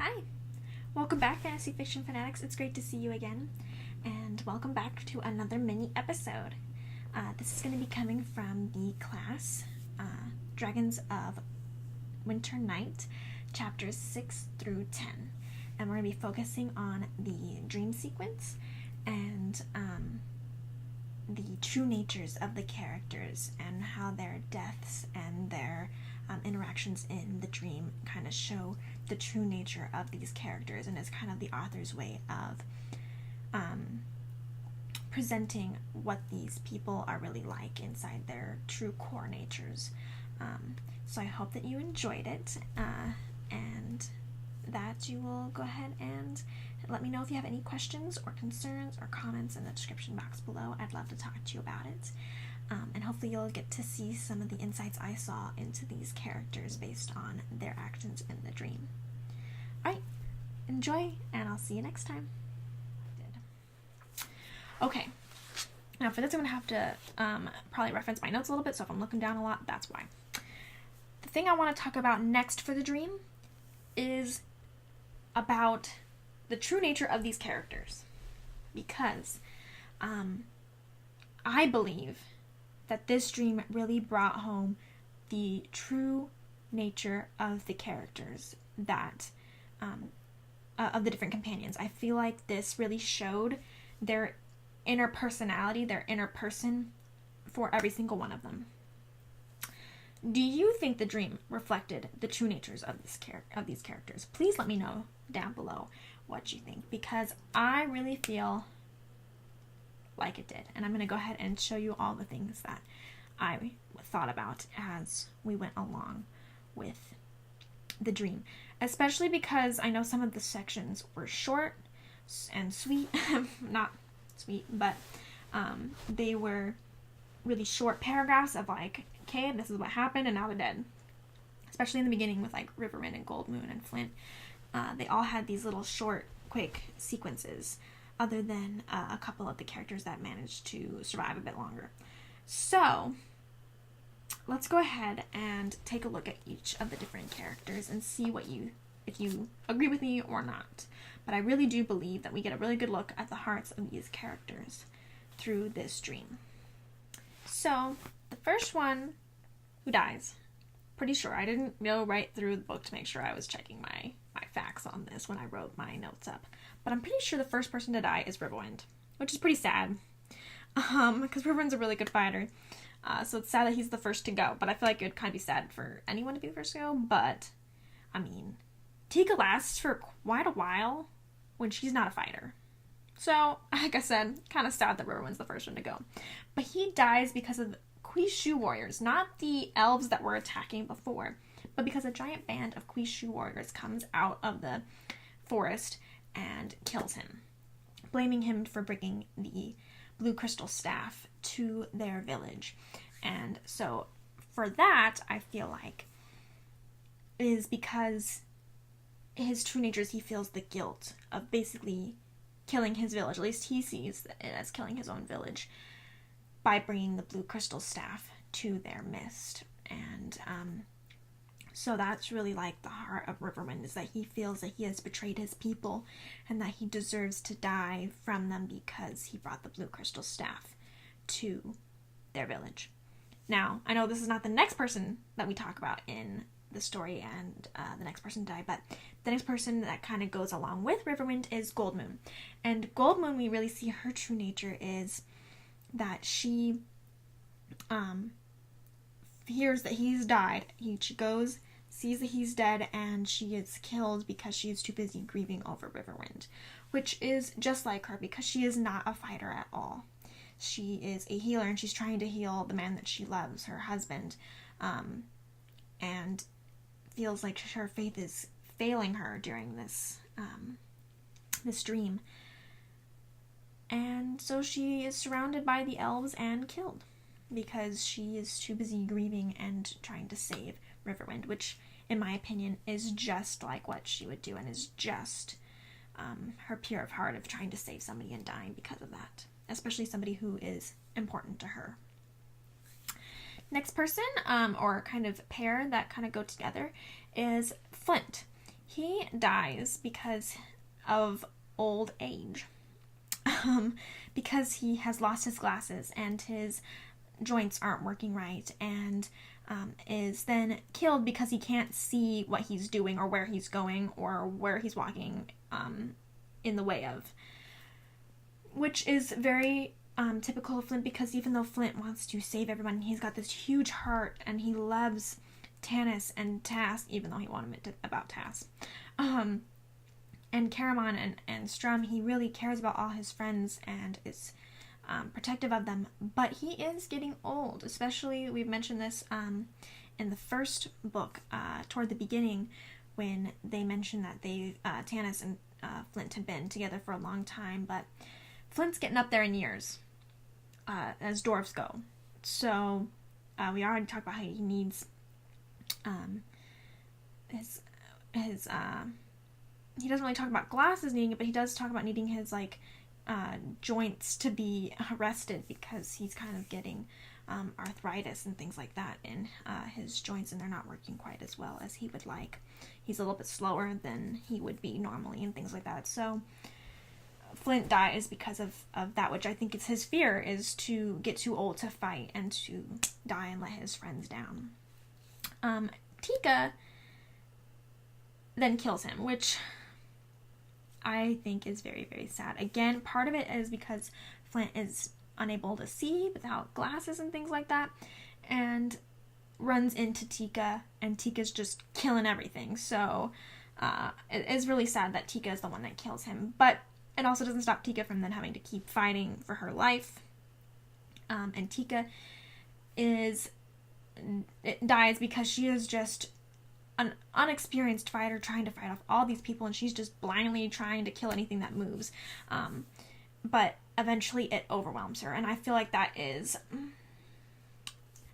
Hi, welcome back, Fantasy Fiction Fanatics. It's great to see you again, and welcome back to another mini episode. This is going to be coming from the class Dragons of Winter Night, chapters 6 through 10, and we're going to be focusing on the dream sequence and the true natures of the characters and how their deaths and their interactions in the dream kind of show the true nature of these characters, and is kind of the author's way of presenting what these people are really like inside their true core natures. So I hope that you enjoyed it, and that you will go ahead and let me know if you have any questions or concerns or comments in the description box below. I'd love to talk to you about it. And hopefully you'll get to see some of the insights I saw into these characters based on their actions in the dream. Alright, enjoy, and I'll see you next time. Okay, now for this I'm going to have to probably reference my notes a little bit, so if I'm looking down a lot, that's why. The thing I want to talk about next for the dream is about the true nature of these characters, because I believe that this dream really brought home the true nature of the characters that of the different companions. I feel like this really showed their inner personality, their inner person for every single one of them. Do you think the dream reflected the true natures of these characters? Please let me know down below what you think, because I really feel like it did, and I'm going to go ahead and show you all the things that I thought about as we went along with the dream, especially because I know some of the sections were short and sweet. Not sweet, but they were really short paragraphs of like, okay, this is what happened and now they're dead. Especially in the beginning with like Riverwind and Gold Moon and Flint. They all had these little short, quick sequences, other than a couple of the characters that managed to survive a bit longer. So let's go ahead and take a look at each of the different characters and see if you agree with me or not. But I really do believe that we get a really good look at the hearts of these characters through this dream. So the first one who dies, pretty sure I didn't go right through the book to make sure I was checking my facts on this when I wrote my notes up, but I'm pretty sure the first person to die is Riverwind, which is pretty sad, because Riverwind's a really good fighter, so it's sad that he's the first to go, but I feel like it would kind of be sad for anyone to be the first to go. But I mean, Tika lasts for quite a while when she's not a fighter, so like I said, kind of sad that Riverwind's the first one to go. But he dies because of Quishu warriors, not the elves that were attacking before, but because a giant band of Quishu warriors comes out of the forest and kills him, blaming him for bringing the blue crystal staff to their village. And so for that, I feel like is because his true nature is he feels the guilt of basically killing his village. At least he sees it as killing his own village by bringing the blue crystal staff to their midst. And so that's really like the heart of Riverwind, is that he feels that he has betrayed his people and that he deserves to die from them because he brought the blue crystal staff to their village. Now, I know this is not the next person that we talk about in the story and the next person to die, but the next person that kind of goes along with Riverwind is Gold Moon. And Gold Moon, we really see her true nature is that she hears that he's died. She goes, sees that he's dead, and she is killed because she is too busy grieving over Riverwind, which is just like her because she is not a fighter at all. She is a healer, and she's trying to heal the man that she loves, her husband, and feels like her faith is failing her during this dream. And so she is surrounded by the elves and killed because she is too busy grieving and trying to save Riverwind, which in my opinion is just like what she would do, and is just her pure of heart of trying to save somebody and dying because of that, especially somebody who is important to her. Next person, or kind of pair that kind of go together, is Flint. He dies because of old age. Because he has lost his glasses and his joints aren't working right, and is then killed because he can't see what he's doing or where he's going or where he's walking in the way of. Which is very typical of Flint, because even though Flint wants to save everyone, he's got this huge heart and he loves Tanis and Tass, even though he won't admit about Tass. And Caramon and Strum, he really cares about all his friends and is protective of them, but he is getting old. Especially, we've mentioned this in the first book, toward the beginning, when they mentioned that Tanis and Flint had been together for a long time, but Flint's getting up there in years, as dwarves go. So we already talked about how he needs his he doesn't really talk about glasses needing it, but he does talk about needing his joints to be rested, because he's kind of getting arthritis and things like that in his joints, and they're not working quite as well as he would like. He's a little bit slower than he would be normally and things like that. So Flint dies because of that, which I think is his fear, is to get too old to fight and to die and let his friends down. Tika then kills him, which I think is very, very sad. Again, part of it is because Flint is unable to see without glasses and things like that, and runs into Tika, and Tika's just killing everything. So it is really sad that Tika is the one that kills him, but it also doesn't stop Tika from then having to keep fighting for her life. And Tika dies because she is just an unexperienced fighter trying to fight off all these people, and she's just blindly trying to kill anything that moves. But eventually it overwhelms her, and I feel like that is...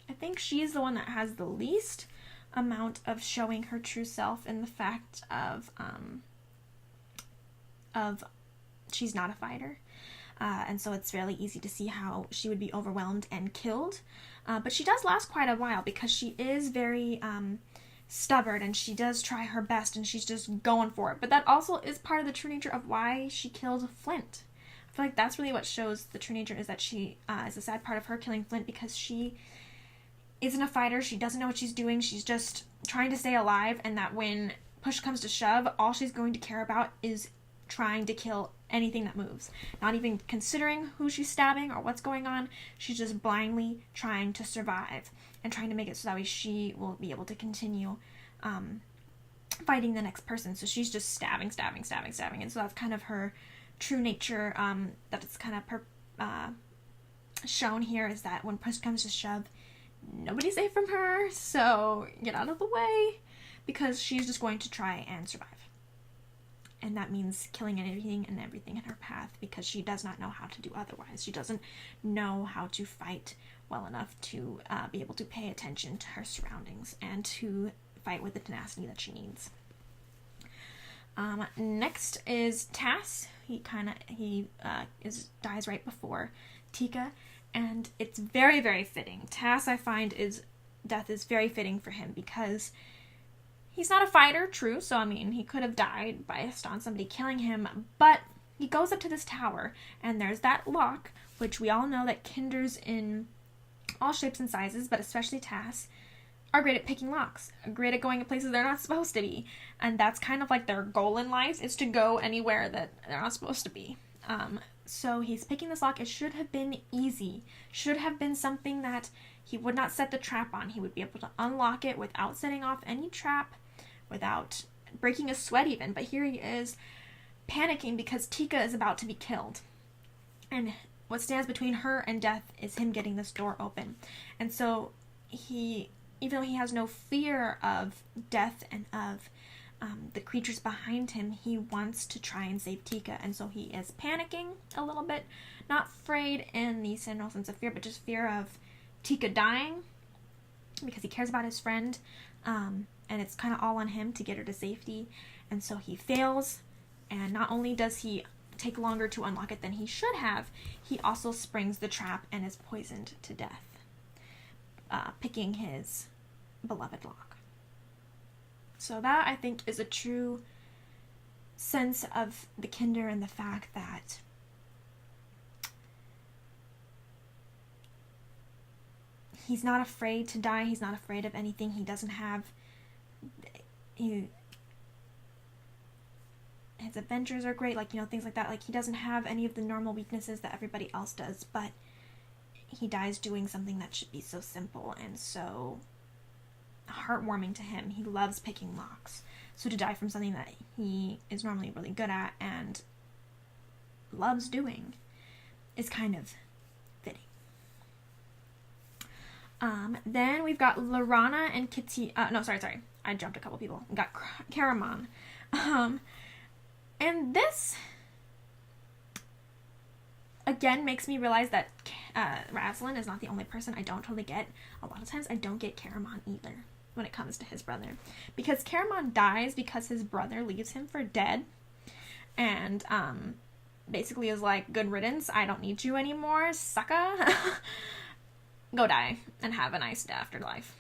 I think she's the one that has the least amount of showing her true self, in the fact of she's not a fighter. And so it's fairly easy to see how she would be overwhelmed and killed. But she does last quite a while, because she is very stubborn, and she does try her best, and she's just going for it. But that also is part of the true nature of why she killed Flint. I feel like that's really what shows the true nature, is that she is a sad part of her killing Flint, because she isn't a fighter. She doesn't know what she's doing. She's just trying to stay alive, and that when push comes to shove, all she's going to care about is trying to kill anything that moves. Not even considering who she's stabbing or what's going on. She's just blindly trying to survive and trying to make it so that way she will be able to continue fighting the next person. So she's just stabbing. And so that's kind of her true nature, that it's kind of shown here, is that when push comes to shove, nobody's safe from her. So get out of the way, because she's just going to try and survive. And that means killing anything and everything in her path, because she does not know how to do otherwise. She doesn't know how to fight well enough to be able to pay attention to her surroundings and to fight with the tenacity that she needs. Next is Tass. He dies right before Tika, and it's very, very fitting. Tass, I find, death is very fitting for him, because he's not a fighter, true, so I mean, he could have died based on somebody killing him, but he goes up to this tower, and there's that lock, which we all know that kinders in all shapes and sizes, but especially Tass, are great at picking locks, great at going to places they're not supposed to be, and that's kind of like their goal in life, is to go anywhere that they're not supposed to be. So he's picking this lock. It should have been easy, should have been something that he would not set the trap on. He would be able to unlock it without setting off any trap, without breaking a sweat even, but here he is panicking because Tika is about to be killed. And what stands between her and death is him getting this door open. And so he, even though he has no fear of death and of the creatures behind him, he wants to try and save Tika. And so he is panicking a little bit, not afraid in the general sense of fear, but just fear of Tika dying, because he cares about his friend. And it's kind of all on him to get her to safety. And so he fails, and not only does he take longer to unlock it than he should have, he also springs the trap and is poisoned to death, picking his beloved lock. So that, I think, is a true sense of the Kinder, and the fact that he's not afraid to die. He's not afraid of anything. He doesn't have... his adventures are great, like, things like that. Like, he doesn't have any of the normal weaknesses that everybody else does, but he dies doing something that should be so simple and so heartwarming to him. He loves picking locks. So to die from something that he is normally really good at and loves doing is kind of fitting. Then we've got Laurana and sorry. I jumped a couple people. We got Caramon. And this, again, makes me realize that Razlan is not the only person I don't totally get. A lot of times I don't get Caramon either when it comes to his brother. Because Caramon dies because his brother leaves him for dead. And basically is like, good riddance, I don't need you anymore, sucker. Go die and have a nice afterlife.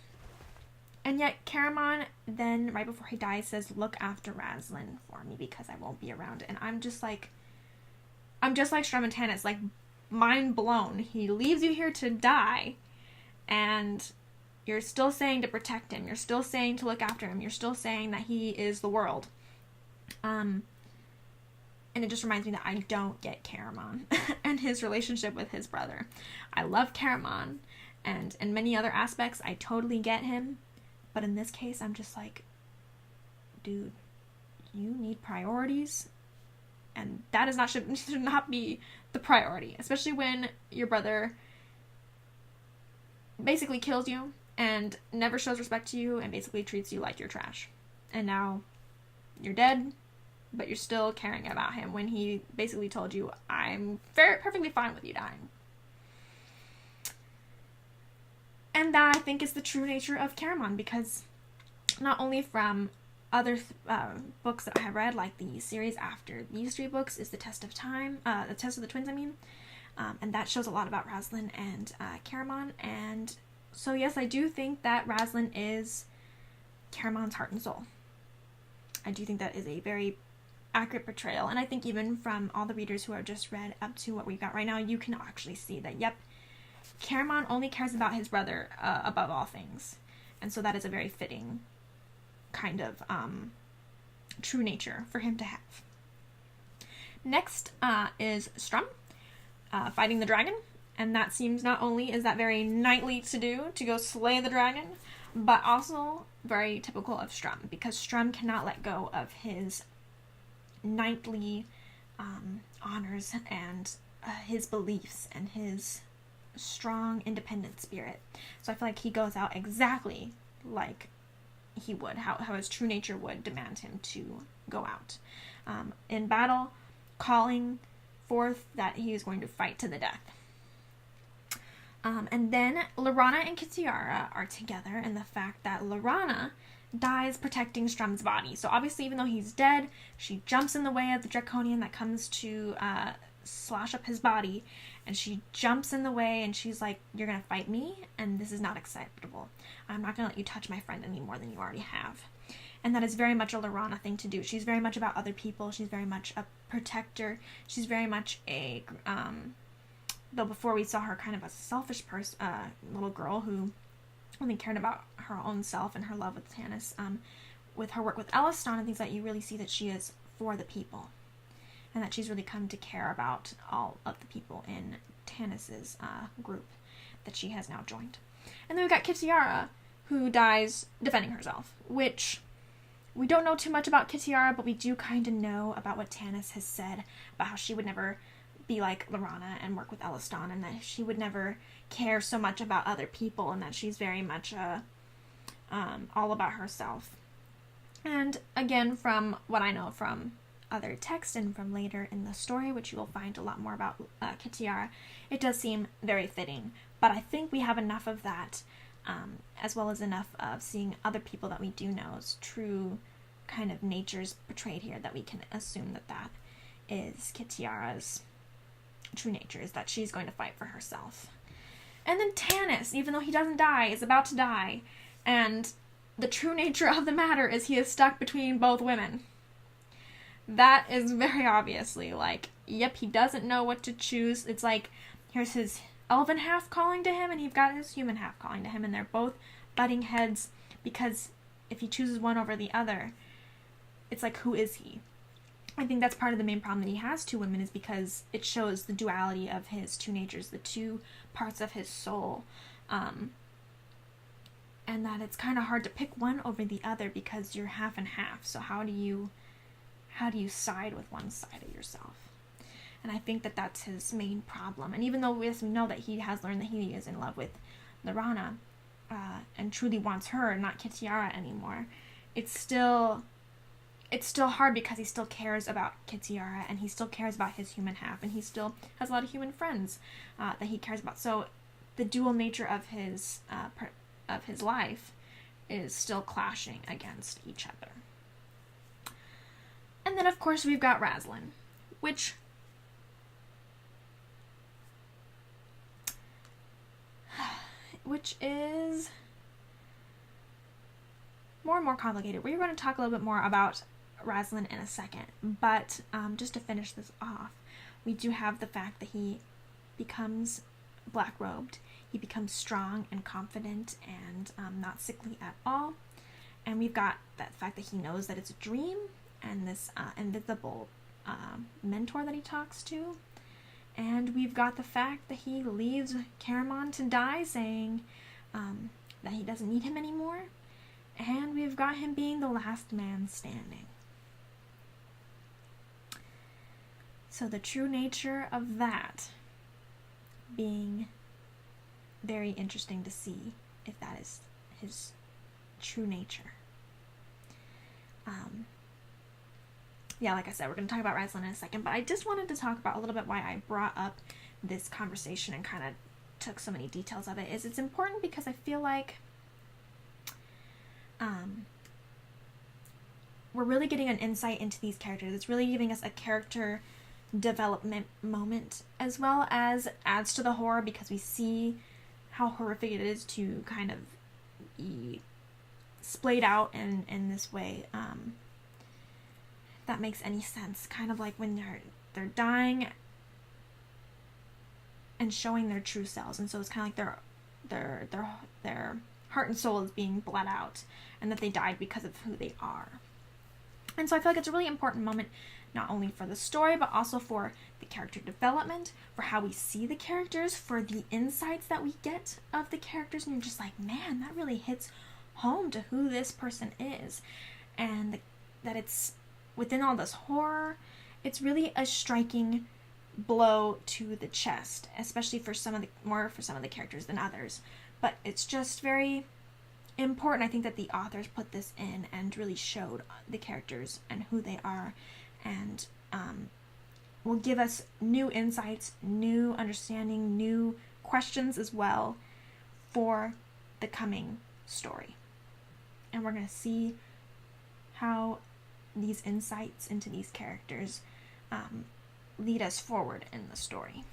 And yet Caramon then, right before he dies, says, look after Razlan for me because I won't be around. And I'm just like Strum and Tanis, like, mind blown. He leaves you here to die, and you're still saying to protect him. You're still saying to look after him. You're still saying that he is the world. And it just reminds me that I don't get Caramon and his relationship with his brother. I love Caramon, and in many other aspects, I totally get him. But in this case, I'm just like, dude, you need priorities. And that should not be the priority. Especially when your brother basically kills you and never shows respect to you and basically treats you like you're trash. And now you're dead, but you're still caring about him when he basically told you, I'm perfectly fine with you dying. And that, I think, is the true nature of Caramon, because not only from other books that I have read, like the series after these 3 books is The Test of Time, The Test of the Twins, and that shows a lot about Razlan and Caramon, and so yes, I do think that Razlan is Caramon's heart and soul. I do think that is a very accurate portrayal, and I think even from all the readers who have just read up to what we've got right now, you can actually see that, yep, Caramon only cares about his brother above all things, and so that is a very fitting kind of true nature for him to have. Next is Strum fighting the dragon, and that seems, not only is that very knightly to do, to go slay the dragon, but also very typical of Strum, because Strum cannot let go of his knightly honors and his beliefs and his strong independent spirit. So I feel like he goes out exactly like he would, how his true nature would demand him to go out. In battle, calling forth that he is going to fight to the death. And then Laurana and Kitiara are together in the fact that Laurana dies protecting Strum's body. So obviously, even though he's dead, she jumps in the way of the Draconian that comes to slash up his body, and she jumps in the way, and she's like, you're gonna fight me, and this is not acceptable. I'm not gonna let you touch my friend any more than you already have. And that is very much a Laurana thing to do. She's very much about other people. She's very much a protector. She's very much a, though before we saw her kind of a selfish person, little girl who only cared about her own self and her love with Tanis. With her work with Elistan and things like that, you really see that she is for the people, and that she's really come to care about all of the people in Tanis's group that she has now joined. And then we've got Kitiara, who dies defending herself, which we don't know too much about Kitiara, but we do kind of know about what Tanis has said about how she would never be like Laurana and work with Elistan, and that she would never care so much about other people, and that she's very much all about herself. And again, from what I know from other texts and from later in the story, which you will find a lot more about Kitiara, it does seem very fitting. But I think we have enough of that, as well as enough of seeing other people that we do know's true kind of natures portrayed here, that we can assume that that is Kitiara's true nature, is that she's going to fight for herself. And then Tanis, even though he doesn't die, is about to die, and the true nature of the matter is he is stuck between both women. That is very obviously like, yep, he doesn't know what to choose. It's like, here's his elven half calling to him, and you've got his human half calling to him, and they're both butting heads, because if he chooses one over the other, it's like, who is he? I think that's part of the main problem that he has two women, is because it shows the duality of his two natures, the two parts of his soul, and that it's kind of hard to pick one over the other because you're half and half. So how do you side with one side of yourself? And I think that that's his main problem. And even though we know that he has learned that he is in love with Laurana, and truly wants her, not Kitiara anymore, it's still hard because he still cares about Kitiara, and he still cares about his human half, and he still has a lot of human friends that he cares about. So the dual nature of his life is still clashing against each other. And then, of course, we've got Raslin, which is more and more complicated. We're going to talk a little bit more about Raslin in a second, but just to finish this off, we do have the fact that he becomes black-robed. He becomes strong and confident and not sickly at all. And we've got that fact that he knows that it's a dream, and this invisible mentor that he talks to. And we've got the fact that he leaves Caramon to die, saying that he doesn't need him anymore. And we've got him being the last man standing. So the true nature of that being very interesting to see, if that is his true nature. Yeah, like I said, we're going to talk about Raslin in a second, but I just wanted to talk about a little bit why I brought up this conversation and kind of took so many details of it. Is it's important because I feel like we're really getting an insight into these characters. It's really giving us a character development moment, as well as adds to the horror, because we see how horrific it is to kind of be splayed out in this way. If that makes any sense. Kind of like when they're dying and showing their true selves, and so it's kind of like their heart and soul is being bled out, and that they died because of who they are. And so I feel like it's a really important moment, not only for the story, but also for the character development, for how we see the characters, for the insights that we get of the characters, and you're just like, man, that really hits home to who this person is. And that it's, within all this horror, it's really a striking blow to the chest, especially for some of the characters than others. But it's just very important, I think, that the authors put this in and really showed the characters and who they are, and will give us new insights, new understanding, new questions as well for the coming story. And we're going to see how these insights into these characters lead us forward in the story.